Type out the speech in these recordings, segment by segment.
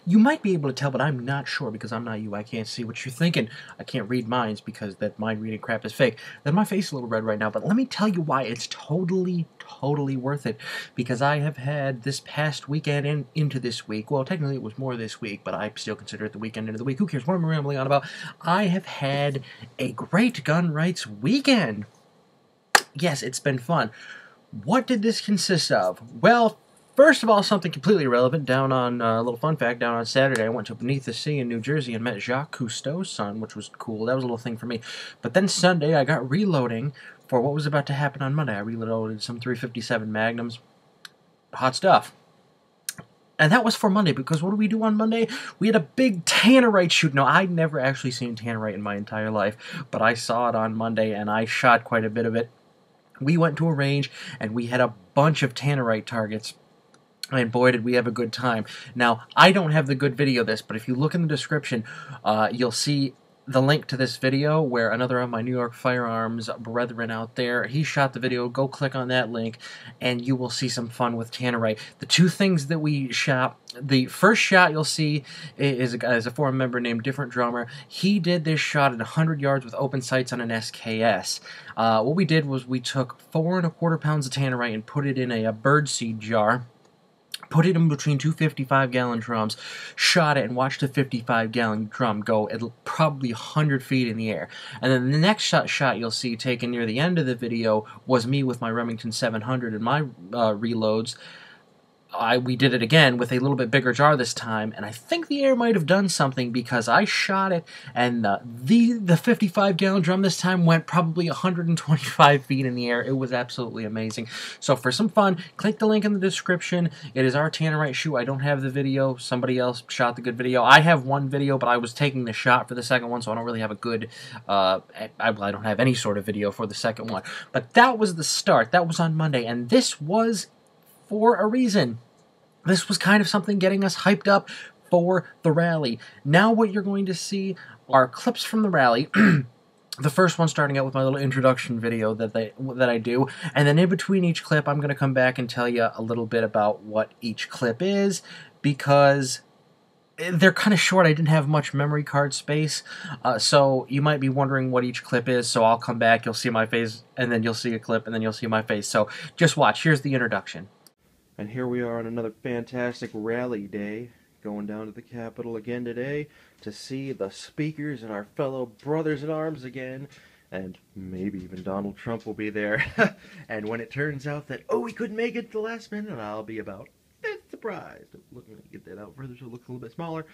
You might be able to tell, but I'm not sure because I'm not you. I can't see what you're thinking. I can't read minds because that mind reading crap is fake. Then my face is a little red right now, but let me tell you why it's totally worth it. Because I have had this past weekend and into this week. Well, technically it was more this week, but I still consider it the weekend into the week. Who cares? What am I rambling on about? I have had a great gun rights weekend. Yes, it's been fun. What did this consist of? Well, first of all, something completely irrelevant. A little fun fact, down on Saturday, I went to Beneath the Sea in New Jersey and met Jacques Cousteau's son, which was cool. That was a little thing for me. But then Sunday, I got reloading for what was about to happen on Monday. I reloaded some 357 Magnums. Hot stuff. And that was for Monday, because what do we do on Monday? We had a big Tannerite shoot. No, I'd never actually seen Tannerite in my entire life, but I saw it on Monday, and I shot quite a bit of it. We went to a range, and we had a bunch of Tannerite targets. And boy, did we have a good time. Now, I don't have the good video of this, but if you look in the description, you'll see the link to this video where another of my New York Firearms brethren out there, he shot the video. Go click on that link, and you will see some fun with Tannerite. The two things that we shot, the first shot you'll see is a forum member named Different Drummer. He did this shot at 100 yards with open sights on an SKS. What we did was we took 4 1/4 pounds of Tannerite and put it in a birdseed jar. Put it in between two 55-gallon drums, shot it, and watched a 55-gallon drum go at probably 100 feet in the air. And then the next shot you'll see taken near the end of the video was me with my Remington 700 and my reloads. We did it again with a little bit bigger jar this time, and I think the air might have done something because I shot it, and the 55-gallon drum this time went probably 125 feet in the air. It was absolutely amazing. So for some fun, click the link in the description. It is our Tannerite shoot. I don't have the video. Somebody else shot the good video. I have one video, but I was taking the shot for the second one, so I don't really have a good, I don't have any sort of video for the second one. But that was the start. That was on Monday, and this was for a reason. This was kind of something getting us hyped up for the rally. Now what you're going to see are clips from the rally. The first one starting out with my little introduction video that I do, and then in between each clip I'm going to come back and tell you a little bit about what each clip is, because they're kind of short. I didn't have much memory card space, so you might be wondering what each clip is, so I'll come back, you'll see my face, and then you'll see a clip, and then you'll see my face. So just watch. Here's the introduction. And here we are on another fantastic rally day, going down to the Capitol again today to see the speakers and our fellow brothers in arms again, and maybe even Donald Trump will be there. And when it turns out that, oh, we couldn't make it at the last minute, I'll be about surprised. Let me get that out further so it looks a little bit smaller.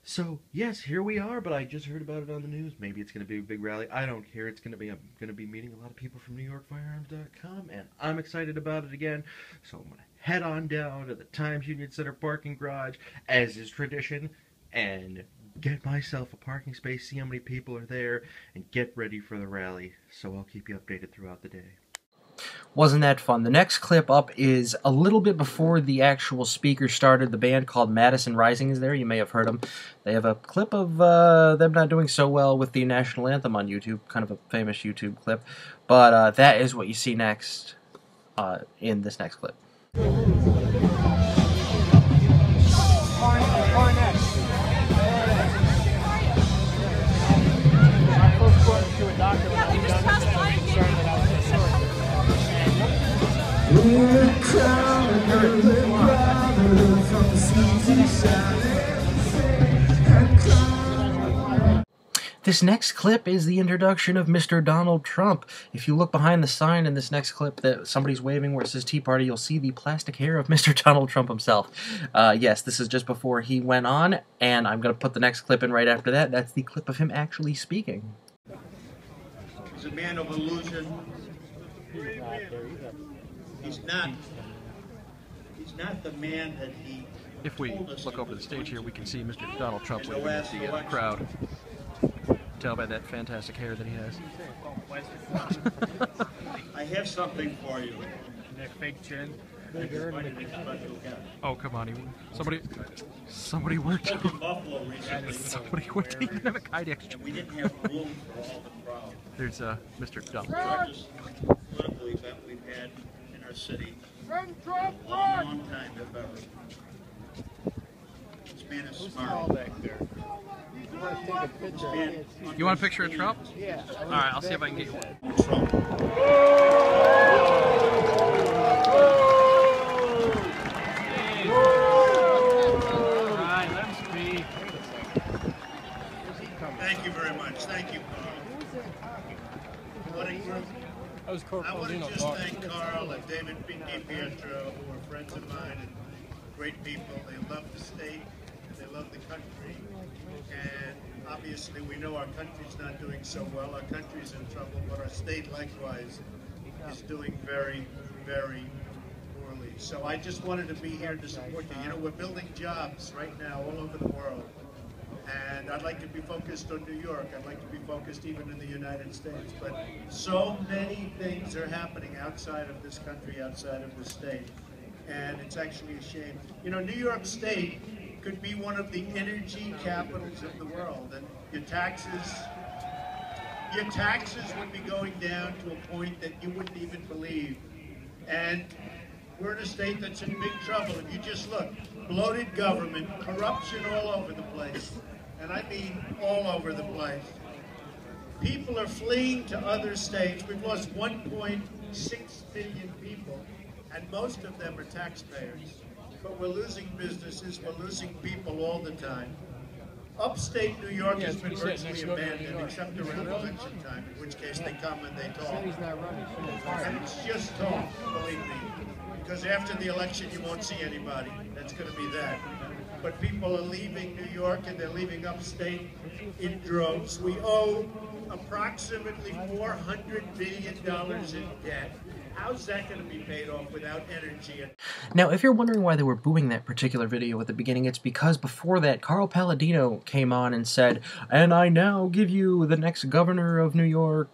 So yes, here we are, but I just heard about it on the news. Maybe it's going to be a big rally. I don't care. It's going to be. I'm going to be meeting a lot of people from NewYorkFirearms.com, and I'm excited about it again. So I'm going to head on down to the Times Union Center parking garage, as is tradition, and get myself a parking space, see how many people are there, and get ready for the rally. So I'll keep you updated throughout the day. Wasn't that fun? The next clip up is a little bit before the actual speaker started. The band called Madison Rising is there. You may have heard them. They have a clip of them not doing so well with the national anthem on YouTube, kind of a famous YouTube clip. But that is what you see next in this next clip. This next clip is the introduction of Mr. Donald Trump. If you look behind the sign in this next clip that somebody's waving where it says Tea Party, you'll see the plastic hair of Mr. Donald Trump himself. Yes, this is just before he went on, and I'm going to put the next clip in right after that. That's the clip of him actually speaking. He's a man of illusion. He's not the man that he. If we look over the stage here, we can see Mr. Donald Trump waving at the crowd. Tell by that fantastic hair that he has. I have something for you. That fake chin. Oh, come on. Somebody worked. Buffalo recently. Somebody worked. He didn't have a Kydex. We didn't have room for all the crowd. There's Mr. Donald. The largest political event we've had in our city in a long, long time, if ever. This man is smart. You want a picture of Trump? Yeah. All right, I'll see if I can get you one. Trump. All right, let him speak. Thank you very much. Thank you, Carl. What a group. That was I want to just thank Carl and David Pietro, who are friends of mine and great people. They love the state and they love the country. And obviously we know our country's not doing so well. Our country's in trouble, but our state likewise is doing very, very poorly. So I just wanted to be here to support you. You know, we're building jobs right now all over the world. And I'd like to be focused on New York. I'd like to be focused even in the United States. But so many things are happening outside of this country, outside of the state. And it's actually a shame. You know, New York State could be one of the energy capitals of the world. And your taxes would be going down to a point that you wouldn't even believe. And we're in a state that's in big trouble. If you just look, bloated government, corruption all over the place. And I mean all over the place. People are fleeing to other states. We've lost 1.6 million people, and most of them are taxpayers. But we're losing businesses, we're losing people all the time. Upstate New York has been virtually abandoned, except around election time, in which case they come and they talk. And it's just talk, believe me. Because after the election, you won't see anybody. That's going to be that. But people are leaving New York and they're leaving upstate in droves. We owe approximately $400 billion in debt. How's that going to be paid off without energy? Now, if you're wondering why they were booing that particular video at the beginning, it's because before that, Carl Palladino came on and said, "And I now give you the next governor of New York,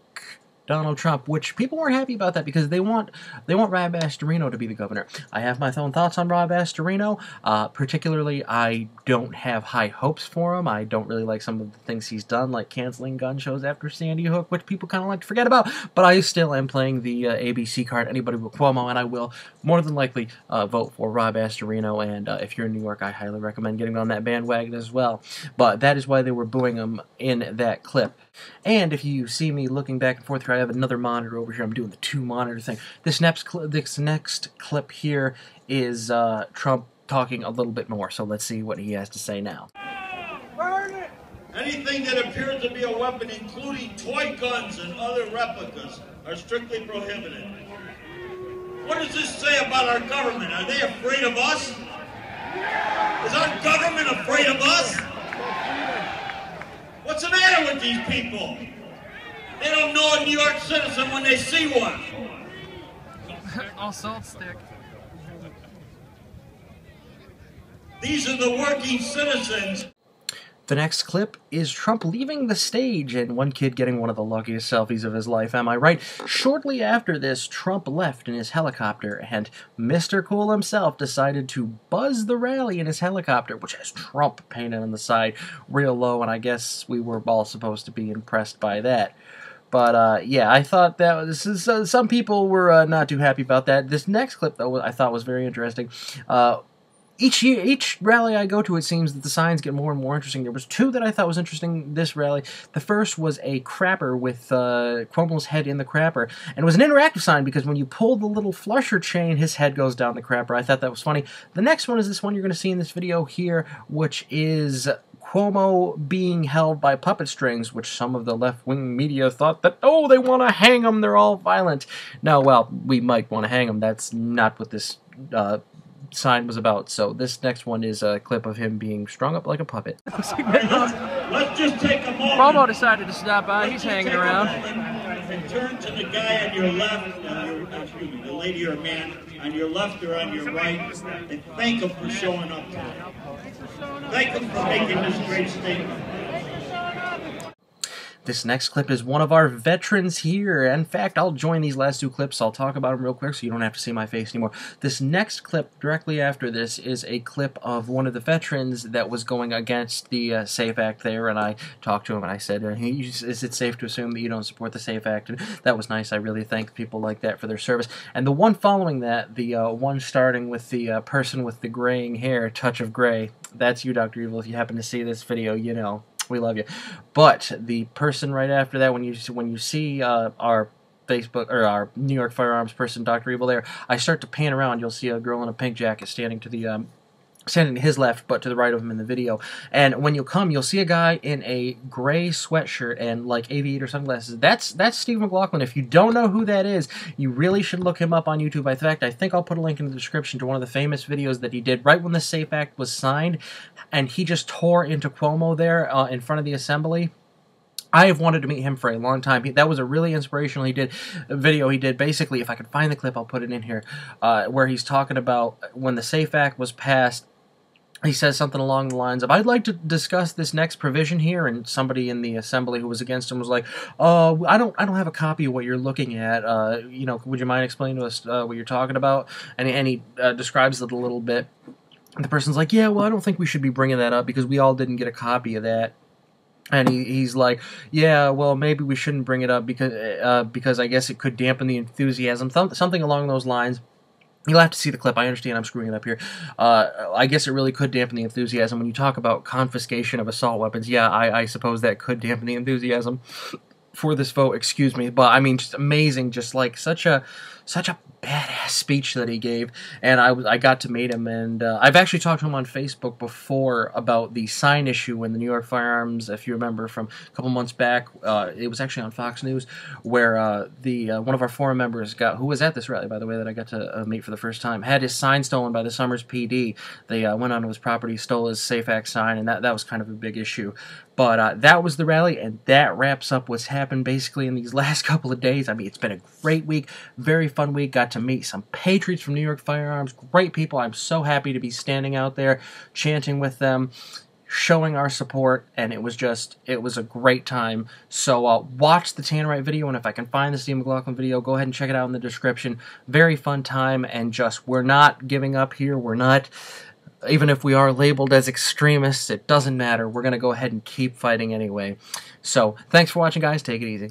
Donald Trump," which people weren't happy about that because they want Rob Astorino to be the governor. I have my own thoughts on Rob Astorino. Particularly, I don't have high hopes for him. I don't really like some of the things he's done, like canceling gun shows after Sandy Hook, which people kind of like to forget about. But I still am playing the ABC card. Anybody with Cuomo, and I will more than likely vote for Rob Astorino. And if you're in New York, I highly recommend getting on that bandwagon as well. But that is why they were booing him in that clip. And if you see me looking back and forth here, I have another monitor over here. I'm doing the two-monitor thing. This next clip here is Trump talking a little bit more. So let's see what he has to say now. Anything that appears to be a weapon, including toy guns and other replicas, are strictly prohibited. What does this say about our government? Are they afraid of us? Is our government afraid of us? What's the matter with these people? They don't know a New York citizen when they see one. I'll salt stick. These are the working citizens. The next clip is Trump leaving the stage and one kid getting one of the luckiest selfies of his life, am I right? Shortly after this, Trump left in his helicopter, and Mr. Cool himself decided to buzz the rally in his helicopter, which has Trump painted on the side real low, and I guess we were all supposed to be impressed by that. But, yeah, I thought that was, some people were not too happy about that. This next clip, though, I thought was very interesting. Each rally I go to, it seems that the signs get more and more interesting. There was two that I thought was interesting this rally. The first was a crapper with Cuomo's head in the crapper. And it was an interactive sign because when you pull the little flusher chain, his head goes down the crapper. I thought that was funny. The next one is this one you're going to see in this video here, which is Cuomo being held by puppet strings, which some of the left-wing media thought that, oh, they want to hang him, they're all violent. No, well, we might want to hang him. That's not what this sign was about. So this next one is a clip of him being strung up like a puppet. Let's just take a moment. Cuomo decided to stop by. He's hanging around. And turn to the guy on your left, excuse me, the lady or man on your left or on your right, and thank him for showing up today. Thank him for making this great statement. This next clip is one of our veterans here. In fact, I'll join these last 2 clips. I'll talk about them real quick so you don't have to see my face anymore. This next clip directly after this is a clip of one of the veterans that was going against the SAFE Act there, and I talked to him and I said, is it safe to assume that you don't support the SAFE Act? And that was nice. I really thank people like that for their service. And the one following that, the one starting with the person with the graying hair, touch of gray, that's you, Dr. Evil. If you happen to see this video, you know. We love you. But the person right after that, when you see our Facebook or our New York Firearms person, Dr. Evil there, I start to pan around. You'll see a girl in a pink jacket standing to his left, but to the right of him in the video. And when you come, you'll see a guy in a gray sweatshirt and like aviator sunglasses. That's Steve McLaughlin. If you don't know who that is, you really should look him up on YouTube. In fact, I think I'll put a link in the description to one of the famous videos that he did right when the SAFE Act was signed, and he just tore into Cuomo there in front of the assembly. I have wanted to meet him for a long time. That was a really inspirational video he did. Basically, if I can find the clip, I'll put it in here, where he's talking about when the SAFE Act was passed. He says something along the lines of, I'd like to discuss this next provision here, and somebody in the assembly who was against him was like, I don't have a copy of what you're looking at. You know, would you mind explaining to us what you're talking about? And he describes it a little bit. And the person's like, yeah, well, I don't think we should be bringing that up because we all didn't get a copy of that. And he's like, yeah, well, maybe we shouldn't bring it up because I guess it could dampen the enthusiasm, something along those lines. You'll have to see the clip. I understand I'm screwing it up here. I guess it really could dampen the enthusiasm. When you talk about confiscation of assault weapons, yeah, I suppose that could dampen the enthusiasm for this vote, excuse me. But, I mean, just amazing, just like such a badass speech that he gave, and I got to meet him, and I've actually talked to him on Facebook before about the sign issue in the New York Firearms, if you remember from a couple months back. It was actually on Fox News, where one of our forum members who was at this rally, by the way, that I got to meet for the first time, had his sign stolen by the Summers PD. They went onto his property, stole his SAFE Act sign, and that was kind of a big issue. But that was the rally, and that wraps up what's happened basically in these last couple of days. I mean, it's been a great week, very fun week. Got to meet some patriots from New York Firearms, great people. I'm so happy to be standing out there, chanting with them, showing our support, and it was a great time. So watch the Tannerite video, and if I can find the Steve McLaughlin video, go ahead and check it out in the description. Very fun time, and we're not giving up here. We're not... Even if we are labeled as extremists, it doesn't matter. We're going to go ahead and keep fighting anyway. So, thanks for watching, guys. Take it easy.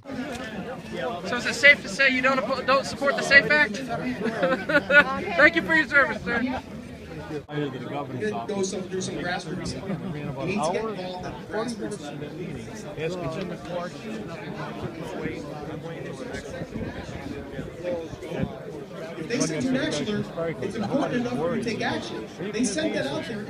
So is it safe to say you don't support the SAFE Act? Thank you for your service, sir. Go do some grassroots. You need to get involved in grassroots level. It's in the courts. If they send you an action alert, it's important enough for you to take action. They sent that out there.